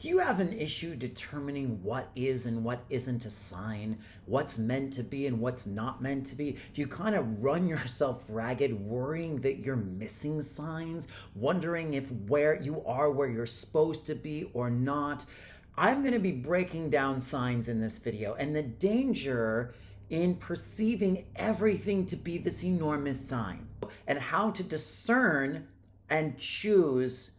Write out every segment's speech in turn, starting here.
Do you have an issue determining what is and what isn't a sign? What's meant to be and what's not meant to be? Do you kind of run yourself ragged worrying that you're missing signs? Wondering if where you are where you're supposed to be or not? I'm going to be breaking down signs in this video and the danger in perceiving everything to be this enormous sign and how to discern and choose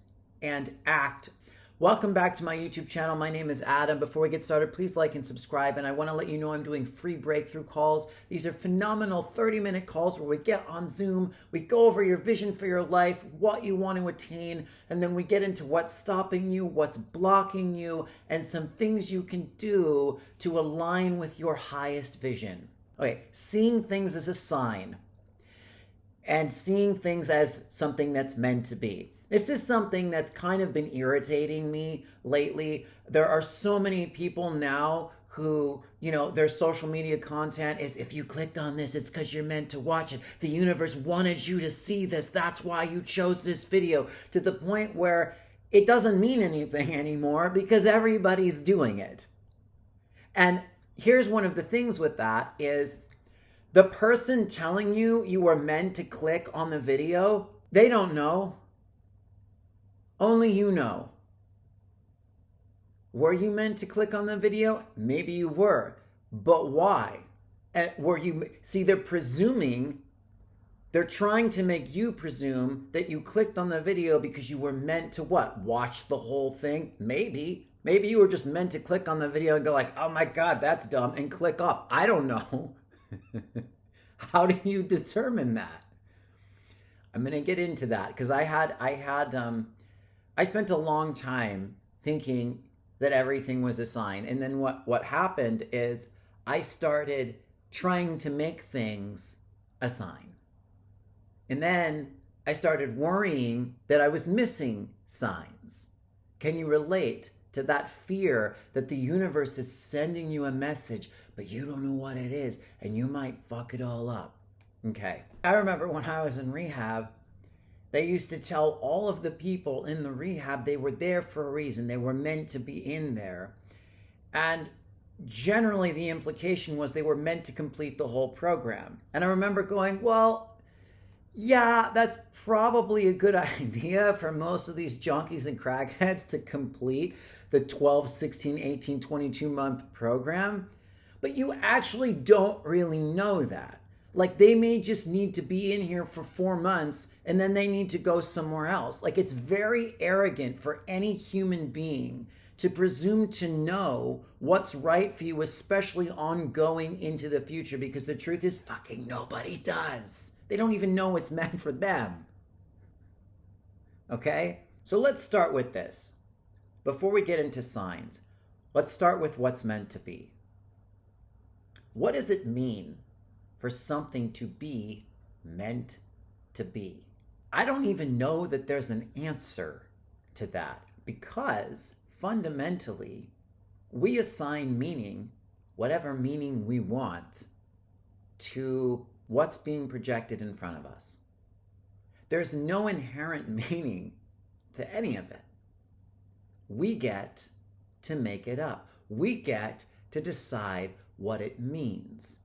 and act. Welcome back to my YouTube channel. My name is Adam. Before we get started, please like and subscribe. And I want to let you know I'm doing free breakthrough calls. These are phenomenal 30-minute calls where we get on Zoom, we go over your vision for your life, what you want to attain, and then we get into what's stopping you, what's blocking you, and some things you can do to align with your highest vision. Okay, seeing things as a sign and seeing things as something that's meant to be. This is something that's kind of been irritating me lately. There are so many people now who, their social media content is, if you clicked on this, it's because you're meant to watch it. The universe wanted you to see this. That's why you chose this video, to the point where it doesn't mean anything anymore because everybody's doing it. And here's one of the things with that is the person telling you you were meant to click on the video, they don't know. Only you know. Were you meant to click on the video? Maybe you were, but why? And they're presuming, they're trying to make you presume that you clicked on the video because you were meant to what? Watch the whole thing? Maybe you were just meant to click on the video and go like, oh my God, that's dumb, and click off. I don't know. How do you determine that? I'm going to get into that because I spent a long time thinking that everything was a sign. And then what happened is I started trying to make things a sign. And then I started worrying that I was missing signs. Can you relate to that fear that the universe is sending you a message, but you don't know what it is, and you might fuck it all up? Okay. I remember when I was in rehab, they used to tell all of the people in the rehab they were there for a reason. They were meant to be in there. And generally the implication was they were meant to complete the whole program. And I remember going, well, yeah, that's probably a good idea for most of these junkies and crackheads to complete the 12, 16, 18, 22-month program. But you actually don't really know that. Like, they may just need to be in here for 4 months and then they need to go somewhere else. Like, it's very arrogant for any human being to presume to know what's right for you, especially ongoing into the future, because the truth is fucking nobody does. They don't even know what's meant for them. Okay? So let's start with this. Before we get into signs, let's start with what's meant to be. What does it mean for something to be meant to be? I don't even know that there's an answer to that, because fundamentally we assign meaning, whatever meaning we want, to what's being projected in front of us. There's no inherent meaning to any of it. We get to make it up. We get to decide what it means.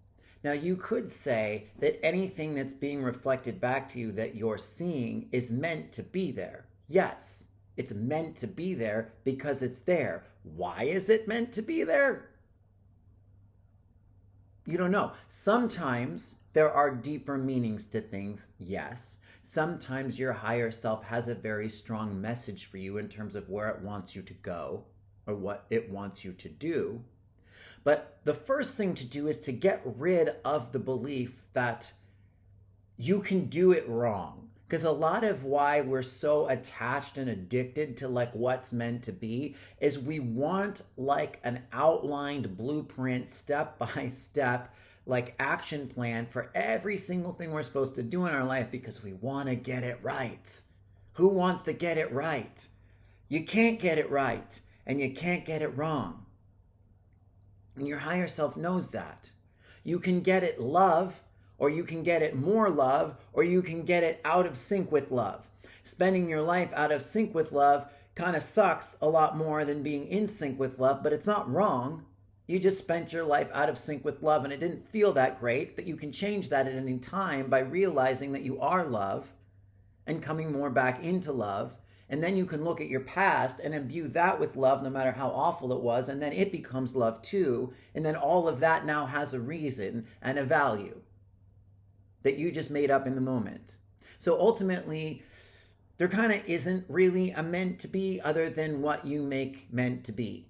Now, you could say that anything that's being reflected back to you that you're seeing is meant to be there. Yes, it's meant to be there because it's there. Why is it meant to be there? You don't know. Sometimes there are deeper meanings to things, yes. Sometimes your higher self has a very strong message for you in terms of where it wants you to go or what it wants you to do. But the first thing to do is to get rid of the belief that you can do it wrong. Because a lot of why we're so attached and addicted to like what's meant to be is we want like an outlined blueprint, step by step, like action plan for every single thing we're supposed to do in our life because we want to get it right. Who wants to get it right? You can't get it right and you can't get it wrong. And your higher self knows that. You can get it love, or you can get it more love, or you can get it out of sync with love. Spending your life out of sync with love kind of sucks a lot more than being in sync with love, but it's not wrong. You just spent your life out of sync with love and it didn't feel that great, but you can change that at any time by realizing that you are love and coming more back into love. And then you can look at your past and imbue that with love, no matter how awful it was, and then it becomes love too. And then all of that now has a reason and a value that you just made up in the moment. So ultimately, there kind of isn't really a meant to be other than what you make meant to be.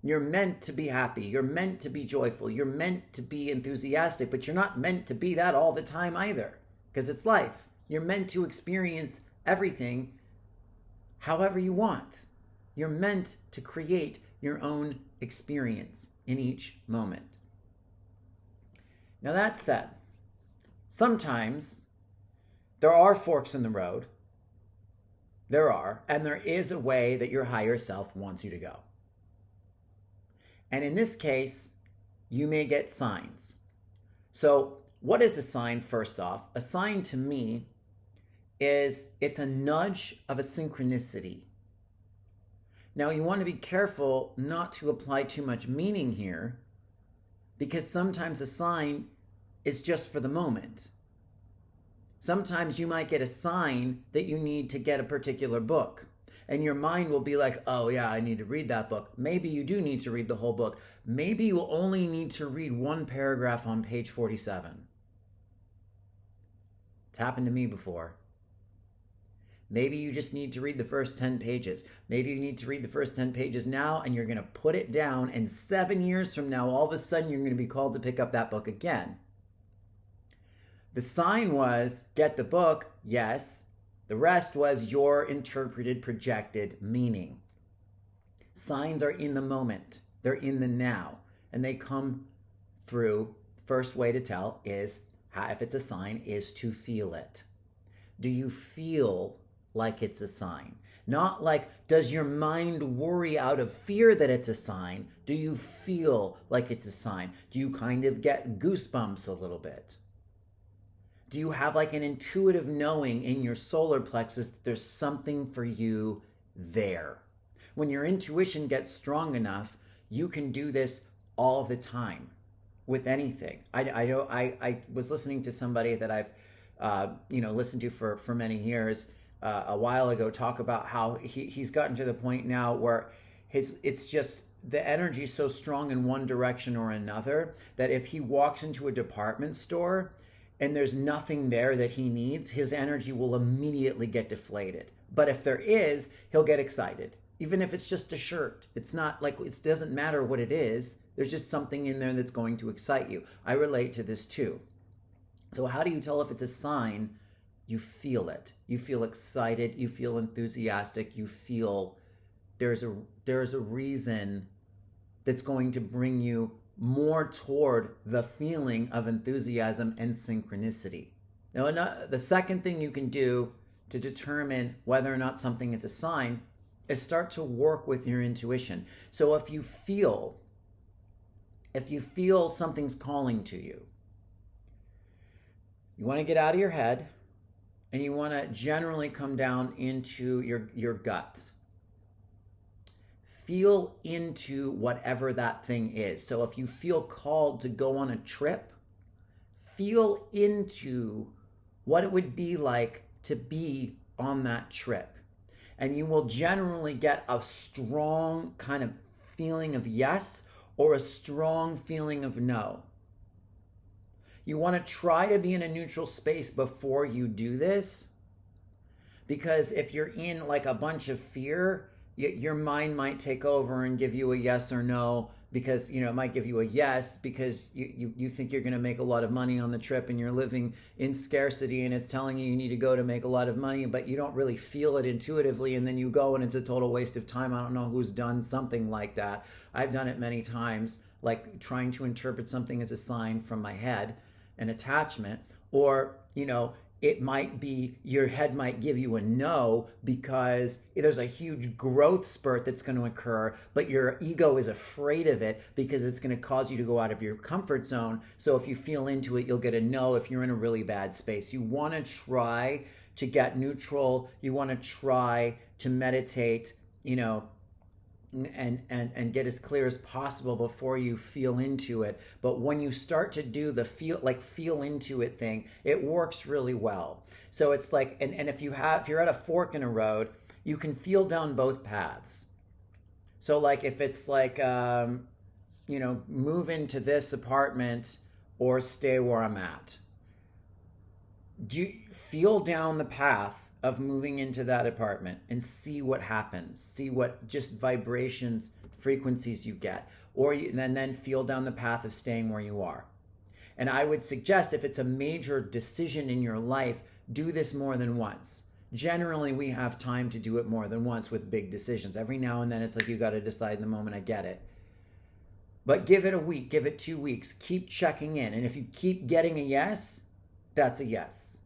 You're meant to be happy. You're meant to be joyful. You're meant to be enthusiastic, but you're not meant to be that all the time either, because it's life. You're meant to experience everything however you want. You're meant to create your own experience in each moment. Now that said, sometimes there are forks in the road. There are, and there is a way that your higher self wants you to go. And in this case, you may get signs. So what is a sign, first off? A sign to me is it's a nudge of a synchronicity. Now you want to be careful not to apply too much meaning here, because sometimes a sign is just for the moment. Sometimes you might get a sign that you need to get a particular book. And your mind will be like, oh yeah, I need to read that book. Maybe you do need to read the whole book. Maybe you only need to read one paragraph on page 47. It's happened to me before. Maybe you just need to read the first 10 pages. Maybe you need to read the first 10 pages now and you're going to put it down, and 7 years from now, all of a sudden, you're going to be called to pick up that book again. The sign was, get the book, yes. The rest was your interpreted, projected meaning. Signs are in the moment. They're in the now. And they come through, first way to tell is, if it's a sign, is to feel it. Do you feel like it's a sign? Not like, does your mind worry out of fear that it's a sign? Do you feel like it's a sign? Do you kind of get goosebumps a little bit? Do you have like an intuitive knowing in your solar plexus that there's something for you there? When your intuition gets strong enough, you can do this all the time with anything. I was listening to somebody that I've listened to for many years a while ago talk about how he's gotten to the point now where it's just the energy is so strong in one direction or another that if he walks into a department store and there's nothing there that he needs, his energy will immediately get deflated. But if there is, he'll get excited. Even if it's just a shirt. It's not like, it doesn't matter what it is. There's just something in there that's going to excite you. I relate to this too. So how do you tell if it's a sign? You feel it. You feel excited. You feel enthusiastic. You feel there's a reason that's going to bring you more toward the feeling of enthusiasm and synchronicity. Now, the second thing you can do to determine whether or not something is a sign is start to work with your intuition. So if you feel something's calling to you, you want to get out of your head and you want to generally come down into your gut. Feel into whatever that thing is. So if you feel called to go on a trip, feel into what it would be like to be on that trip. And you will generally get a strong kind of feeling of yes or a strong feeling of no. You want to try to be in a neutral space before you do this, because if you're in like a bunch of fear, your mind might take over and give you a yes or no, because it might give you a yes because you think you're going to make a lot of money on the trip and you're living in scarcity and it's telling you need to go to make a lot of money, but you don't really feel it intuitively, and then you go and it's a total waste of time. I don't know who's done something like that. I've done it many times, like trying to interpret something as a sign from my head, an attachment, or it might be your head might give you a no because there's a huge growth spurt that's going to occur, but your ego is afraid of it because it's going to cause you to go out of your comfort zone. So if you feel into it, you'll get a no if you're in a really bad space. You want to try to get neutral. You want to try to meditate, and get as clear as possible before you feel into it. But when you start to do the feel into it thing, it works really well. So it's like, and if you're at a fork in a road, you can feel down both paths. So like if it's like, move into this apartment or stay where I'm at. Do you feel down the path of moving into that apartment and see what happens, see what just vibrations, frequencies you get, and then feel down the path of staying where you are. And I would suggest, if it's a major decision in your life, do this more than once. Generally, we have time to do it more than once with big decisions. Every now and then it's like you got to decide in the moment. I get it. But give it a week, give it 2 weeks, keep checking in. And if you keep getting a yes, that's a yes.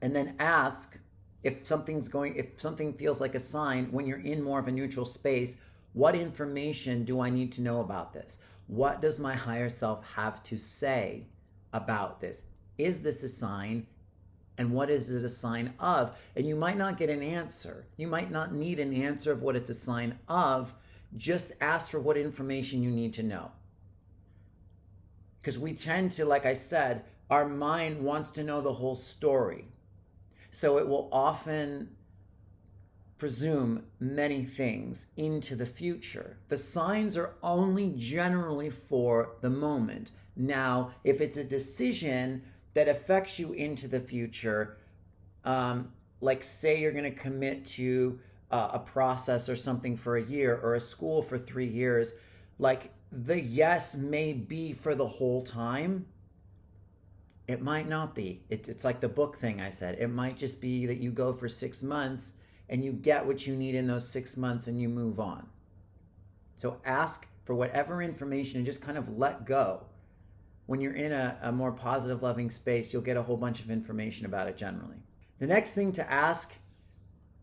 And then ask, if something feels like a sign, when you're in more of a neutral space, what information do I need to know about this? What does my higher self have to say about this? Is this a sign? And what is it a sign of? And you might not get an answer. You might not need an answer of what it's a sign of. Just ask for what information you need to know. Because we tend to, like I said, our mind wants to know the whole story. So it will often presume many things into the future. The signs are only generally for the moment. Now, if it's a decision that affects you into the future, like say you're going to commit to a process or something for a year, or a school for 3 years, like the yes may be for the whole time. It might not be. It's like the book thing I said. It might just be that you go for 6 months and you get what you need in those 6 months and you move on. So ask for whatever information and just kind of let go. When you're in a more positive, loving space, you'll get a whole bunch of information about it generally. The next thing to ask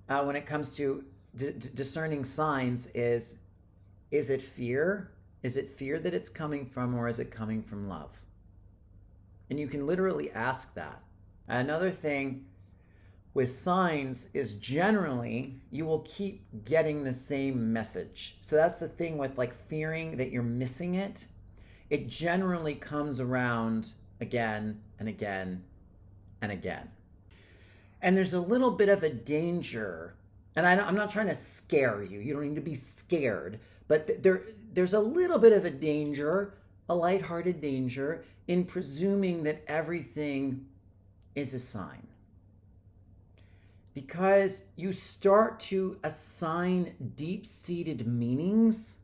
when it comes to discerning signs is it fear? Is it fear that it's coming from, or is it coming from love? And you can literally ask that. Another thing with signs is generally you will keep getting the same message. So that's the thing with like fearing that you're missing it. It generally comes around again and again and again. And there's a little bit of a danger, and I'm not trying to scare you. You don't need to be scared. But there's a little bit of a danger, a lighthearted danger, in presuming that everything is a sign. Because you start to assign deep-seated meanings,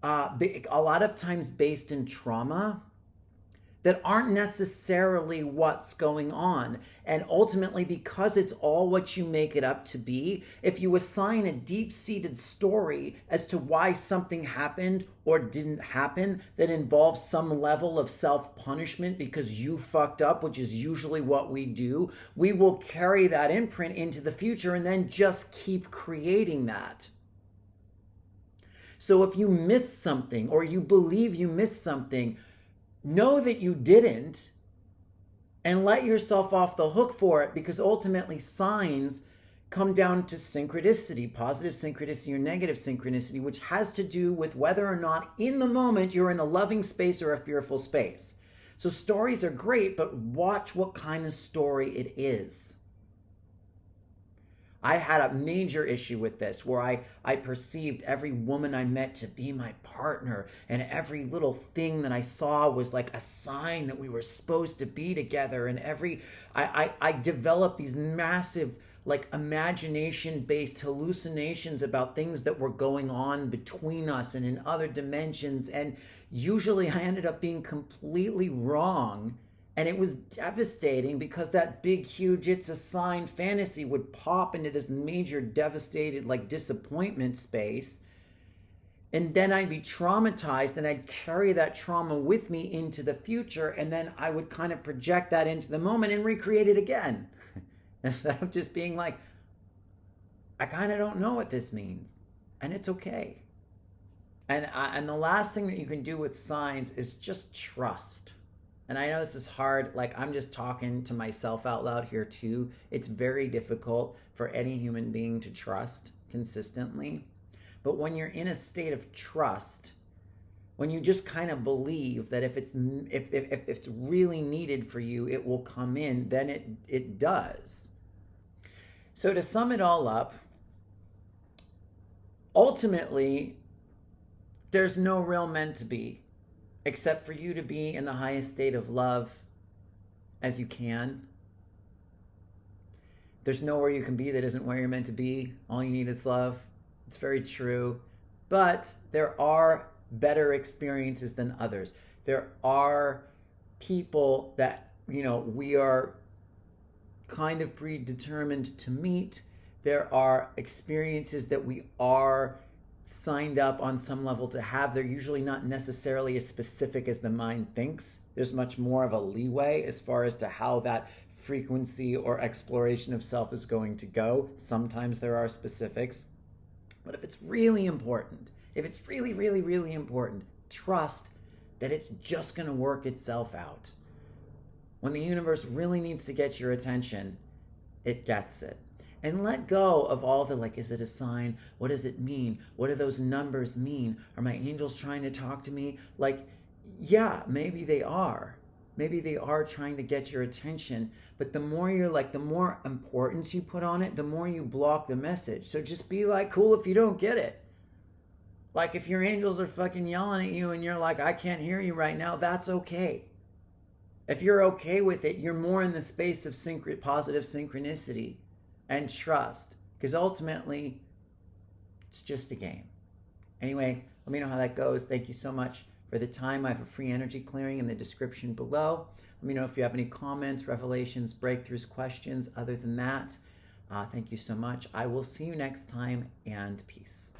a lot of times based in trauma, that aren't necessarily what's going on. And ultimately, because it's all what you make it up to be, if you assign a deep-seated story as to why something happened or didn't happen that involves some level of self-punishment because you fucked up, which is usually what we do, we will carry that imprint into the future and then just keep creating that. So if you miss something, or you believe you missed something, know that you didn't, and let yourself off the hook for it, because ultimately signs come down to synchronicity, positive synchronicity or negative synchronicity, which has to do with whether or not in the moment you're in a loving space or a fearful space. So stories are great, but watch what kind of story it is. I had a major issue with this, where I perceived every woman I met to be my partner, and every little thing that I saw was like a sign that we were supposed to be together. And I developed these massive like imagination-based hallucinations about things that were going on between us and in other dimensions. And usually I ended up being completely wrong. And it was devastating, because that big, huge, it's a sign fantasy would pop into this major, devastated, like disappointment space. And then I'd be traumatized, and I'd carry that trauma with me into the future. And then I would kind of project that into the moment and recreate it again. Instead of just being like, I kind of don't know what this means. And it's okay. And the last thing that you can do with signs is just trust. And I know this is hard. Like, I'm just talking to myself out loud here too. It's very difficult for any human being to trust consistently. But when you're in a state of trust, when you just kind of believe that if it's really needed for you, it will come in, then it does. So to sum it all up, ultimately, there's no real meant to be, except for you to be in the highest state of love as you can. There's nowhere you can be that isn't where you're meant to be. All you need is love. It's very true. But there are better experiences than others. There are people that, we are kind of predetermined to meet. There are experiences that we are signed up on some level to have. They're usually not necessarily as specific as the mind thinks. There's much more of a leeway as far as to how that frequency or exploration of self is going to go. Sometimes there are specifics. But if it's really important, if it's really, really, really important, trust that it's just going to work itself out. When the universe really needs to get your attention, it gets it. And let go of all the, like, is it a sign? What does it mean? What do those numbers mean? Are my angels trying to talk to me? Like, yeah, maybe they are. Maybe they are trying to get your attention. But the more the more importance you put on it, the more you block the message. So just be like, cool if you don't get it. Like, if your angels are fucking yelling at you and you're like, I can't hear you right now, that's okay. If you're okay with it, you're more in the space of positive synchronicity and trust, because ultimately it's just a game. Anyway, let me know how that goes. Thank you so much for the time. I have a free energy clearing in the description below. Let me know if you have any comments, revelations, breakthroughs, questions. Other than that, thank you so much. I will see you next time, and peace.